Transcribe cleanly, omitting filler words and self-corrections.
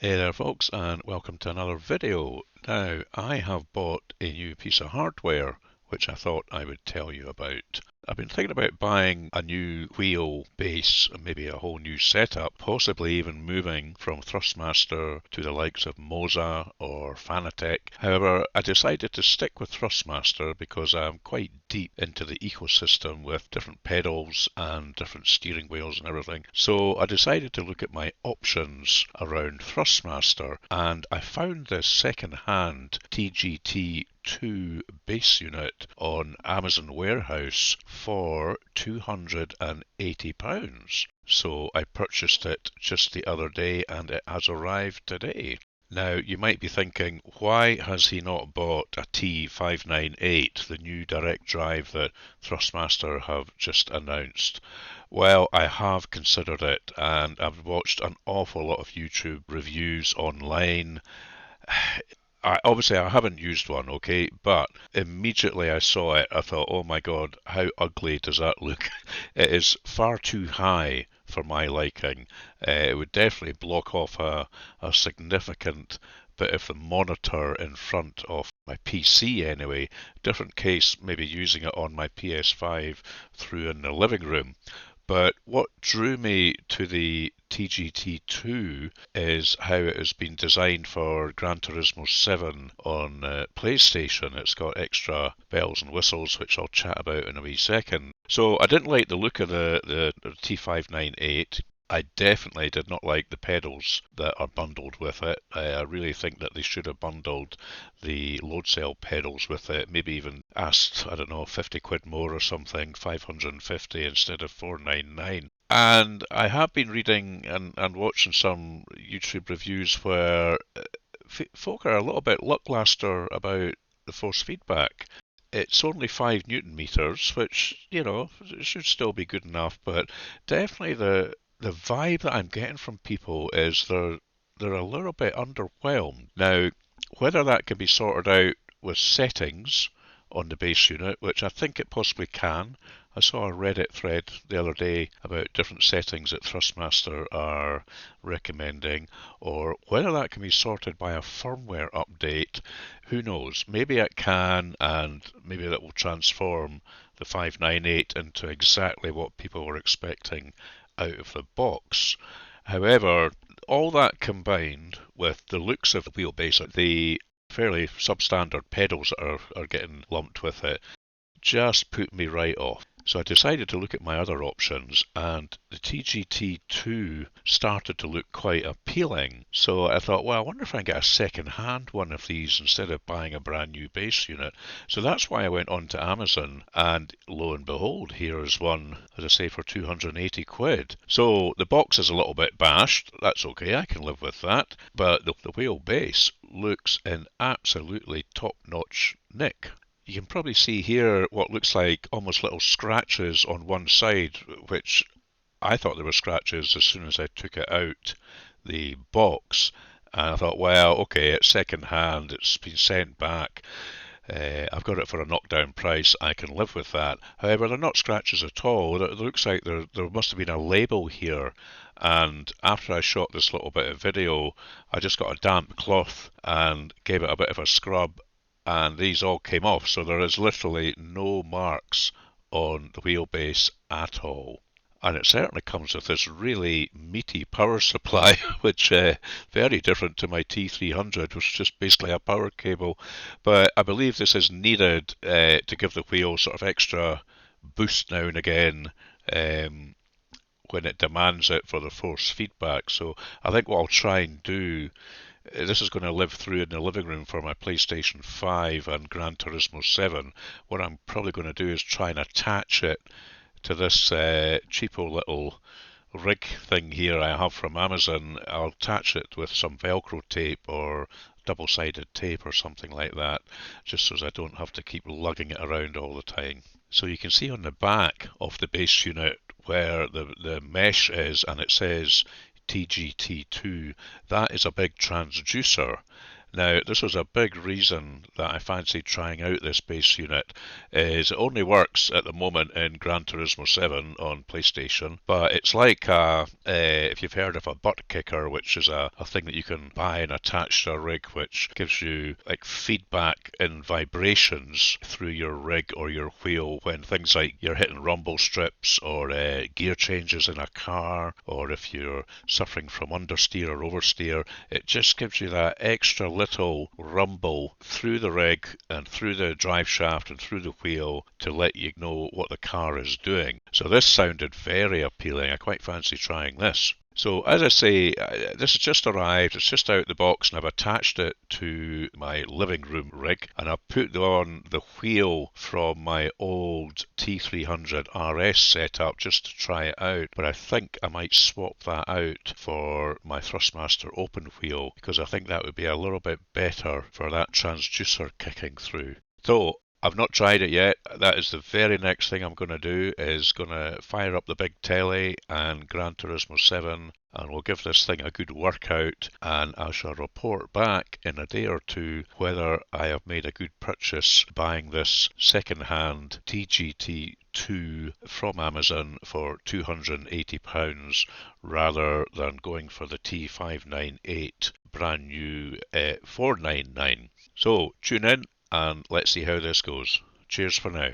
Hey there folks, and welcome to another video. Now, I have bought a new piece of hardware which I thought I would tell you about. I've been thinking about buying a new wheel base and maybe a whole new setup, possibly even moving from Thrustmaster to the likes of Moza or Fanatec. However, I decided to stick with Thrustmaster because I'm quite deep into the ecosystem with different pedals and different steering wheels and everything. So I decided to look at my options around Thrustmaster, and I found this second-hand TGT2 base unit on Amazon Warehouse for £280. So I purchased it just the other day and it has arrived today. Now, you might be thinking, why has he not bought a T598, the new direct drive that Thrustmaster have just announced? Well, I have considered it, and I've watched an awful lot of YouTube reviews online. Obviously, I haven't used one, okay, but immediately I saw it, I thought, oh my God, how ugly does that look? It is far too high for my liking. It would definitely block off a significant bit of the monitor in front of my PC anyway. Different case, maybe using it on my PS5 through in the living room. But what drew me to the TGT2 is how it has been designed for Gran Turismo 7 on PlayStation. It's got extra bells and whistles, which I'll chat about in a wee second. So I didn't like the look of the T598. I definitely did not like the pedals that are bundled with it. I really think that they should have bundled the load cell pedals with it, maybe even asked, I don't know, 50 quid more or something, 550 instead of 499. And I have been reading and watching some YouTube reviews where folk are a little bit lackluster about the force feedback. It's only 5 Newton meters, which, it should still be good enough, but definitely the vibe that I'm getting from people is they're a little bit underwhelmed. Now, whether that can be sorted out with settings on the base unit, which I think it possibly can. I saw a Reddit thread the other day about different settings that Thrustmaster are recommending, or whether that can be sorted by a firmware update. Who knows? Maybe it can, and maybe that will transform the 598 into exactly what people were expecting out of the box. However, all that combined with the looks of the wheelbase, the fairly substandard pedals that are getting lumped with it, just put me right off. So I decided to look at my other options, and the TGT2 started to look quite appealing. So I thought, well, I wonder if I can get a second-hand one of these instead of buying a brand new base unit. So that's why I went on to Amazon, and lo and behold, here is one, as I say, for 280 quid. So the box is a little bit bashed. That's okay, I can live with that. But the wheelbase looks in absolutely top-notch nick. You can probably see here what looks like almost little scratches on one side, which I thought there were scratches as soon as I took it out the box. And I thought, well, okay, it's second hand, it's been sent back. I've got it for a knockdown price, I can live with that. However, they're not scratches at all. It looks like there must have been a label here. And after I shot this little bit of video, I just got a damp cloth and gave it a bit of a scrub, and these all came off, so there is literally no marks on the wheelbase at all. And it certainly comes with this really meaty power supply, which very different to my T300, which is just basically a power cable. But I believe this is needed to give the wheel sort of extra boost now and again when it demands it for the force feedback. So I think what I'll try and do, this is going to live through in the living room for my PlayStation 5 and Gran Turismo 7. What I'm probably going to do is try and attach it to this cheapo little rig thing here I have from Amazon. I'll attach it with some Velcro tape or double-sided tape or something like that, just so as I don't have to keep lugging it around all the time. So you can see on the back of the base unit where the mesh is, and it says TGT2, that is a big transducer. Now, this was a big reason that I fancied trying out this bass unit, is it only works at the moment in Gran Turismo 7 on PlayStation, but it's like if you've heard of a butt kicker, which is a thing that you can buy and attach to a rig, which gives you like feedback in vibrations through your rig or your wheel when things like you're hitting rumble strips or gear changes in a car, or if you're suffering from understeer or oversteer, it just gives you that extra little rumble through the rig and through the drive shaft and through the wheel to let you know what the car is doing. So this sounded very appealing. I quite fancy trying this. So as I say, this has just arrived, it's just out the box, and I've attached it to my living room rig, and I've put on the wheel from my old T300 RS setup just to try it out, but I think I might swap that out for my Thrustmaster open wheel, because I think that would be a little bit better for that transducer kicking through. So I've not tried it yet. That is the very next thing I'm going to do, is going to fire up the big telly and Gran Turismo 7, and we'll give this thing a good workout, and I shall report back in a day or two whether I have made a good purchase buying this second-hand TGT2 from Amazon for £280 rather than going for the T598 brand new £499. So tune in and let's see how this goes. Cheers for now.